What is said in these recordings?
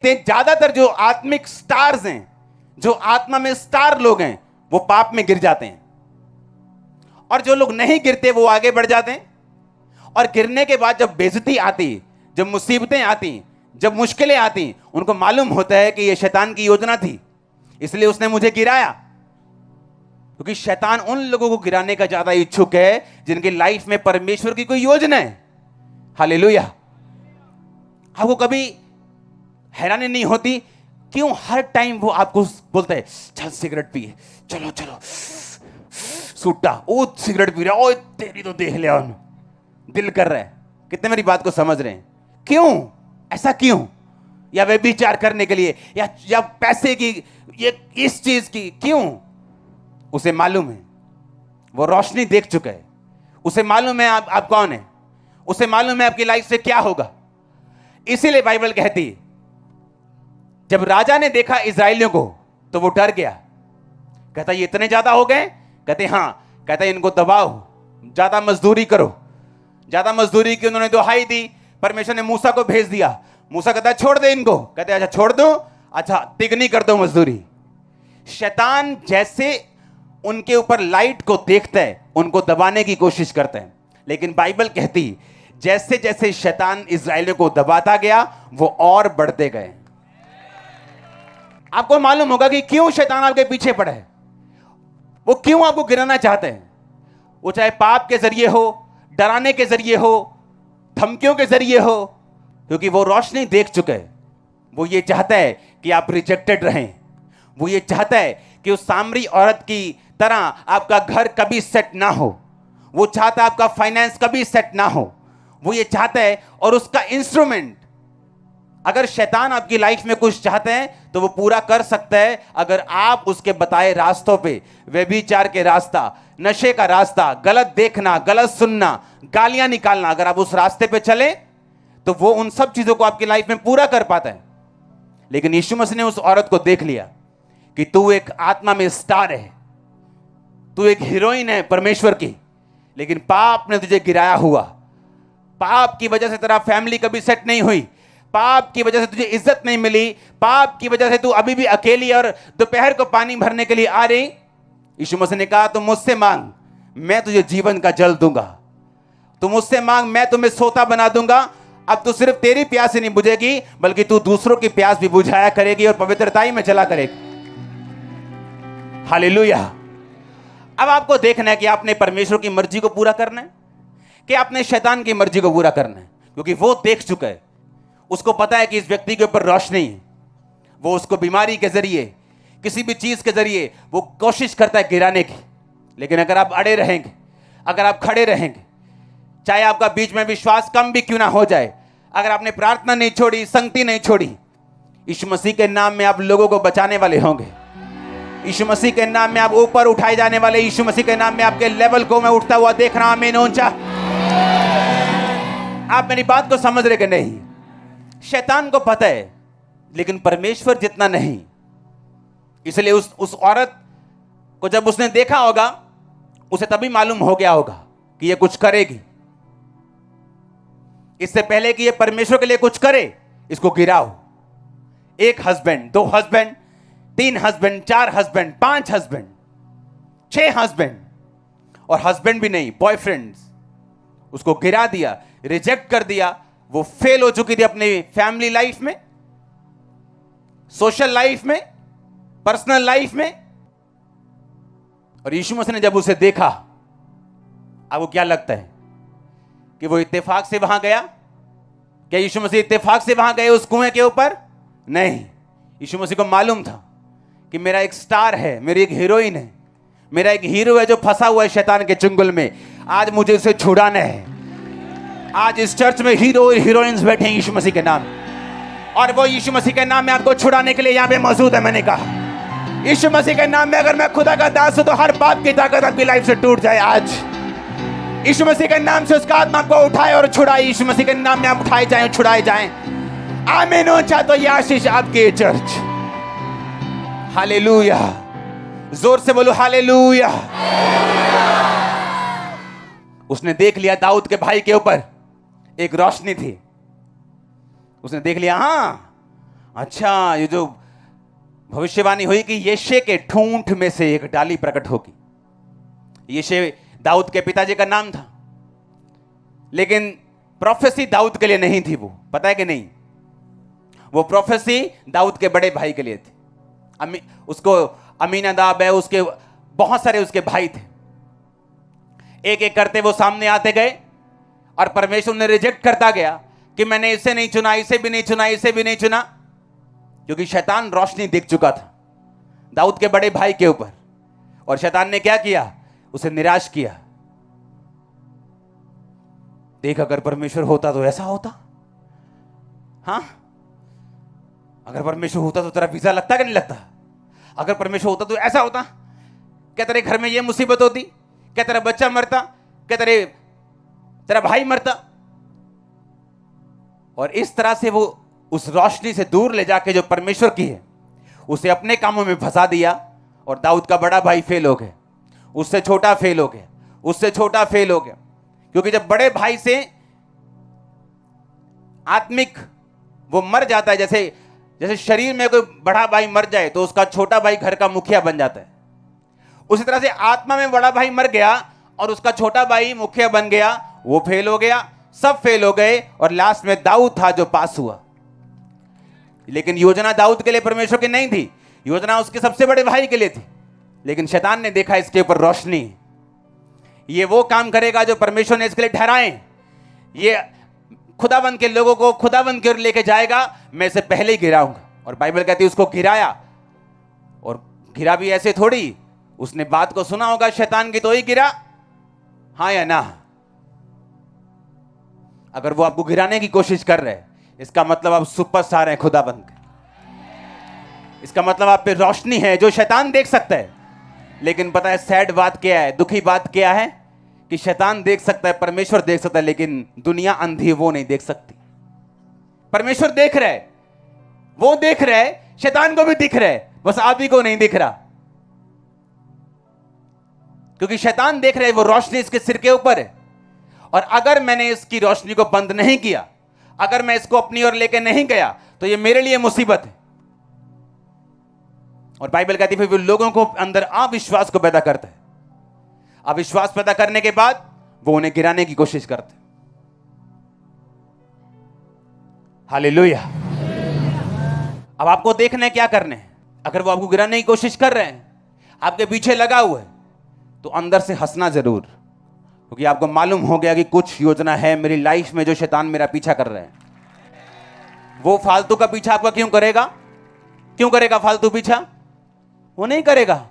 ज्यादातर जो आत्मिक स्टार्स हैं, जो आत्मा में स्टार लोग हैं, वो पाप में गिर जाते हैं, और जो लोग नहीं गिरते वो आगे बढ़ जाते हैं। और गिरने के बाद जब बेइज्जती आती, जब मुसीबतें आती, जब मुश्किलें आती, उनको मालूम होता है कि यह शैतान की योजना थी, इसलिए उसने मुझे गिराया। क्योंकि शैतान उन लोगों को गिराने का ज्यादा इच्छुक है जिनकी लाइफ में परमेश्वर की कोई योजना है। हालेलुया। आपको कभी हैरानी नहीं होती क्यों हर टाइम वो आपको बोलता है चल सिगरेट पिए, चलो चलो सूटा, ओ सिगरेट पी रहा, ओ तेरी तो देख लिया, दिल कर रहा है। कितने मेरी बात को समझ रहे हैं? क्यों ऐसा क्यों? या वे विचार करने के लिए, या पैसे की, ये इस चीज की, क्यों? उसे मालूम है, वो रोशनी देख चुका है, उसे मालूम है आप कौन है, उसे मालूम है आपकी लाइफ से क्या होगा। इसीलिए बाइबल कहती है जब राजा ने देखा इजराइलियों को तो वो डर गया। कहता ये इतने ज्यादा हो गए? कहते हाँ। कहता इनको दबाओ, ज्यादा मजदूरी करो। ज्यादा मजदूरी की उन्होंने दुहाई दी। परमेश्वर ने मूसा को भेज दिया। मूसा कहता छोड़ दे इनको। कहते अच्छा छोड़ दो, अच्छा तिगनी कर दो मजदूरी। शैतान जैसे उनके ऊपर लाइट को देखता है उनको दबाने की कोशिश करता है। लेकिन बाइबल कहती जैसे जैसे शैतान इजराइलियों को दबाता गया वो और बढ़ते गए। आपको मालूम होगा कि क्यों शैतान आपके पीछे पड़ा है, वो क्यों आपको गिराना चाहते हैं। वो चाहे पाप के जरिए हो, डराने के जरिए हो, धमकियों के जरिए हो, क्योंकि वो रोशनी देख चुके हैं। वो ये चाहता है कि आप रिजेक्टेड रहें। वो ये चाहता है कि उस सामरी औरत की तरह आपका घर कभी सेट ना हो। वो चाहता है आपका फाइनेंस कभी सेट ना हो। वो ये चाहता है, और उसका इंस्ट्रूमेंट, अगर शैतान आपकी लाइफ में कुछ चाहते हैं तो वो पूरा कर सकता है अगर आप उसके बताए रास्तों पे, व्यभिचार के रास्ता, नशे का रास्ता, गलत देखना, गलत सुनना, गालियां निकालना, अगर आप उस रास्ते पे चले तो वो उन सब चीजों को आपकी लाइफ में पूरा कर पाता है। लेकिन यीशु मसीह ने उस औरत को देख लिया कि तू एक आत्मा में स्टार है, तू एक हीरोइन है परमेश्वर की, लेकिन पाप ने तुझे गिराया हुआ। पाप की वजह से तेरा फैमिली कभी सेट नहीं हुई, पाप की वजह से तुझे इज्जत नहीं मिली, पाप की वजह से तू अभी भी अकेली और दोपहर को पानी भरने के लिए आ रही। यीशु मसीह ने कहा तुम मुझसे मांग, मैं तुझे जीवन का जल दूंगा। तुम मुझसे मांग, मैं तुम्हें सोता बना दूंगा। अब तू सिर्फ तेरी प्यास ही नहीं बुझेगी बल्कि तू दूसरों की प्यास भी बुझाया करेगी और पवित्रताई में चला करेगी। हालेलुया। अब आपको देखना है कि आपने परमेश्वर की मर्जी को पूरा करना है कि आपने शैतान की मर्जी को पूरा करना है, क्योंकि वो देख चुका है। उसको पता है कि इस व्यक्ति के ऊपर रोशनी है। वो उसको बीमारी के जरिए, किसी भी चीज के जरिए वो कोशिश करता है गिराने की। लेकिन अगर आप अड़े रहेंगे, अगर आप खड़े रहेंगे, चाहे आपका बीच में विश्वास कम भी क्यों ना हो जाए, अगर आपने प्रार्थना नहीं छोड़ी, संगति नहीं छोड़ी, यीशु मसीह के नाम में आप लोगों को बचाने वाले होंगे। यीशु मसीह के नाम में आप ऊपर उठाए जाने वाले। यीशु मसीह के नाम में आपके लेवल को मैं उठता हुआ देख रहा हूं। आमीन ऊंचा। आप मेरी बात को समझ रहे कि नहीं? शैतान को पता है लेकिन परमेश्वर जितना नहीं। इसलिए उस औरत को जब उसने देखा होगा, उसे तभी मालूम हो गया होगा कि ये कुछ करेगी। इससे पहले कि ये परमेश्वर के लिए कुछ करे, इसको गिराओ। एक husband, 2 husband, 3 husband, 4 husband, 5 husband, 6 husband, और हस्बैंड भी नहीं, बॉयफ्रेंड्स, उसको गिरा दिया, रिजेक्ट कर दिया। वो फेल हो चुकी थी अपनी फैमिली लाइफ में, सोशल लाइफ में, पर्सनल लाइफ में। और यीशु मसीह ने जब उसे देखा, आपको क्या लगता है कि वो इत्तेफाक से वहां गया? क्या यीशु मसीह इत्तेफाक से वहां गए उस कुएं के ऊपर? नहीं। यीशु मसीह को मालूम था कि मेरा एक स्टार है, मेरी एक हीरोइन है, मेरा एक हीरो है जो फंसा हुआ है शैतान के चुंगल में। आज मुझे उसे छुड़ाना है। आज इस चर्च में हीरो और हीरोइंस बैठे हैं यीशु मसीह के नाम, और वो यीशु मसीह के नाम में आपको छुड़ाने के लिए यहां पे मौजूद है। मैंने कहा यीशु मसीह के नाम में अगर मैं खुदा का दास हूं तो हर पाप की ताकत आपकी लाइफ से टूट जाए। आज यीशु मसीह के नाम से उसका आत्मा को उठाए और छुड़ाए। यीशु मसीह के नाम में आप उठाए जाएं, छुड़ाए जाएं। आमीन ऊंचा। तो यह आशीष आपकी चर्च। हालेलुया। जोर से बोलो हालेलुया। उसने देख लिया दाऊद के भाई के ऊपर एक रोशनी थी। उसने देख लिया, हाँ अच्छा, ये जो भविष्यवाणी हुई कि यिशै के ठूंठ में से एक डाली प्रकट होगी। यिशै दाऊद के पिताजी का नाम था, लेकिन प्रोफेसी दाऊद के लिए नहीं थी। वो पता है कि नहीं, वो प्रोफेसी दाऊद के बड़े भाई के लिए थी। उसको अमीनादाब है, उसके बहुत सारे उसके भाई थे। एक एक करते वो सामने आते गए और परमेश्वर ने रिजेक्ट करता गया कि मैंने इसे नहीं चुना, इसे भी नहीं चुना, इसे भी नहीं चुना, क्योंकि शैतान रोशनी देख चुका था दाऊद के बड़े भाई के ऊपर। और शैतान ने क्या किया, उसे निराश किया। देख, अगर परमेश्वर होता तो ऐसा होता, हाँ, अगर परमेश्वर होता तो तेरा वीजा लगता कि नहीं लगता, अगर परमेश्वर होता तो ऐसा होता, क्या तेरे घर में ये मुसीबत होती, क्या तेरा बच्चा मरता, क्या तेरा भाई मरता। और इस तरह से वो उस रोशनी से दूर ले जाके जो परमेश्वर की है उसे अपने कामों में फंसा दिया। और दाऊद का बड़ा भाई फेल हो गया, उससे छोटा फेल हो गया, उससे छोटा फेल हो गया। क्योंकि जब बड़े भाई से आत्मिक वो मर जाता है, जैसे शरीर में कोई बड़ा भाई मर जाए तो उसका छोटा भाई घर का मुखिया बन जाता है, उसी तरह से आत्मा में बड़ा भाई मर गया और उसका छोटा भाई मुखिया बन गया। वो फेल हो गया, सब फेल हो गए, और लास्ट में दाऊद था जो पास हुआ। लेकिन योजना दाऊद के लिए परमेश्वर की नहीं थी, योजना उसके सबसे बड़े भाई के लिए थी। लेकिन शैतान ने देखा इसके ऊपर रोशनी, ये वो काम करेगा जो परमेश्वर ने इसके लिए ठहराए, ये खुदाबंद के लोगों को खुदाबंद की ओर लेके जाएगा, मैं इसे पहले ही गिराऊंगा। और बाइबल कहती है उसको गिराया, और गिरा भी ऐसे थोड़ी, उसने बात को सुना होगा शैतान की तो ही गिरा, हाँ या ना। अगर वो आपको गिराने की कोशिश कर रहे हैं, इसका मतलब आप सुपरस्टार हैं खुदाबंद के, इसका मतलब आप पे रोशनी है जो शैतान देख सकता है। लेकिन पता है सैड बात क्या है, दुखी बात क्या है, कि शैतान देख सकता है, परमेश्वर देख सकता है, लेकिन दुनिया अंधी, वो नहीं देख सकती। परमेश्वर देख रहा है, वो देख रहा है, शैतान को भी दिख रहा है, बस आप ही को नहीं दिख रहा। क्योंकि शैतान देख रहा है वो रोशनी इसके सिर के ऊपर है, और अगर मैंने इसकी रोशनी को बंद नहीं किया, अगर मैं इसको अपनी ओर लेके नहीं गया, तो ये मेरे लिए मुसीबत है। और बाइबल कहती है फिर लोगों को अंदर अविश्वास को पैदा करता है, अविश्वास पैदा करने के बाद वो उन्हें गिराने की कोशिश करते। हालेलुया। अब आपको देखना है क्या करने है। अगर वो आपको गिराने की कोशिश कर रहे हैं, आपके पीछे लगा हुआ है, तो अंदर से हंसना जरूर, क्योंकि आपको मालूम हो गया कि कुछ योजना है मेरी लाइफ में जो शैतान मेरा पीछा कर रहे हैं। वो फालतू का पीछा आपका क्यों करेगा, क्यों करेगा फालतू पीछा, वो नहीं करेगा।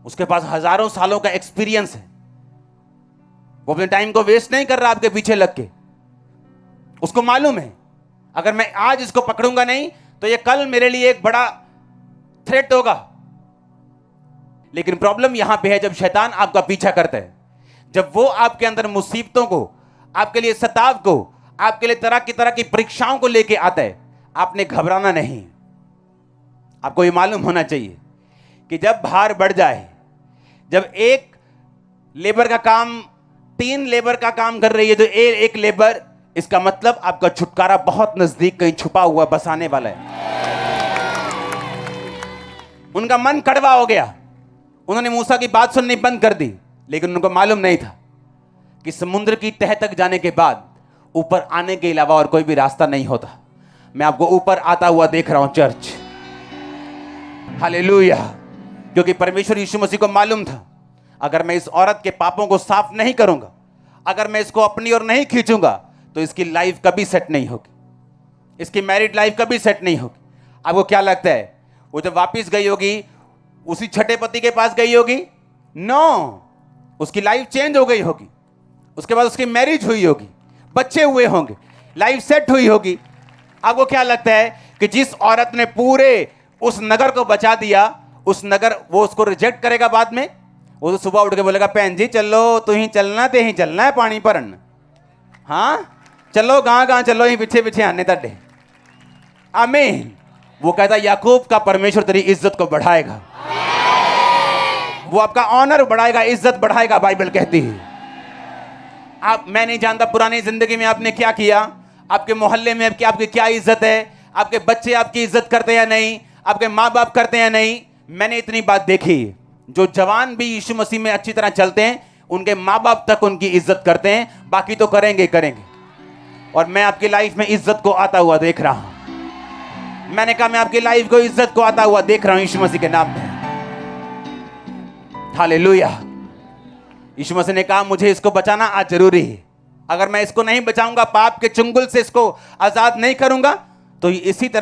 उसके पास हजारों सालों का एक्सपीरियंस है, वो अपने टाइम को वेस्ट नहीं कर रहा आपके पीछे लग के। उसको मालूम है अगर मैं आज इसको पकड़ूंगा नहीं तो ये कल मेरे लिए एक बड़ा थ्रेट होगा। लेकिन प्रॉब्लम यहां पे है, जब शैतान आपका पीछा करता है, जब वो आपके अंदर मुसीबतों को, आपके लिए सताव को, आपके लिए तरह की परीक्षाओं को लेके आता है, आपने घबराना नहीं। आपको ये मालूम होना चाहिए कि जब भार बढ़ जाए, जब एक लेबर का काम 3 लेबर का काम कर रही है तो एक लेबर, इसका मतलब आपका छुटकारा बहुत नजदीक कहीं छुपा हुआ बसाने वाला है। उनका मन कड़वा हो गया, उन्होंने मूसा की बात सुननी बंद कर दी, लेकिन उनको मालूम नहीं था कि समुद्र की तह तक जाने के बाद ऊपर आने के अलावा और कोई भी रास्ता नहीं होता। मैं आपको ऊपर आता हुआ देख रहा हूं चर्च, हालेलुया। क्योंकि परमेश्वर यीशु मसीह को मालूम था अगर मैं इस औरत के पापों को साफ नहीं करूंगा, अगर मैं इसको अपनी ओर नहीं खींचूंगा, तो इसकी लाइफ कभी सेट नहीं होगी, इसकी मैरिड लाइफ कभी सेट नहीं होगी। आपको क्या लगता है वो जब वापस गई होगी उसी छठे पति के पास गई होगी? नो, उसकी लाइफ चेंज हो गई होगी, उसके बाद उसकी मैरिज हुई होगी, बच्चे हुए होंगे, लाइफ सेट हुई होगी। आपको क्या लगता है कि जिस औरत ने पूरे उस नगर को बचा दिया, उस नगर वो उसको रिजेक्ट करेगा बाद में? वो तो सुबह उठ के बोलेगा बहन जी चलो, तू ही चलना, ते ही चलना है पानी भरन, हाँ चलो गां चलो, ही पीछे पीछे आने तड्डे। आमीन। वो कहता याकूब का परमेश्वर तेरी इज्जत को बढ़ाएगा, वो आपका ऑनर बढ़ाएगा, इज्जत बढ़ाएगा। बाइबल कहती है। मैं नहीं जानता पुरानी जिंदगी में आपने क्या किया, आपके मोहल्ले में आपकी क्या इज्जत है, आपके बच्चे आपकी इज्जत करते हैं या नहीं, आपके माँ बाप करते हैं या नहीं। मैंने इतनी बात देखी, जो जवान भी यीशु मसीह में अच्छी तरह चलते हैं उनके माँ बाप तक उनकी इज्जत करते हैं, बाकी तो करेंगे करेंगे। और मैं आपकी लाइफ में इज्जत को आता हुआ देख रहा हूं। मैंने कहा मैं आपकी लाइफ को इज्जत को आता हुआ देख रहा हूं यीशु मसीह के नाम में। हालेलुया। यीशु मसीह ने कहा मुझे इसको बचाना आज जरूरी है। अगर मैं इसको नहीं बचाऊंगा, पाप के चुंगल से इसको आजाद नहीं करूंगा, तो इसी तरह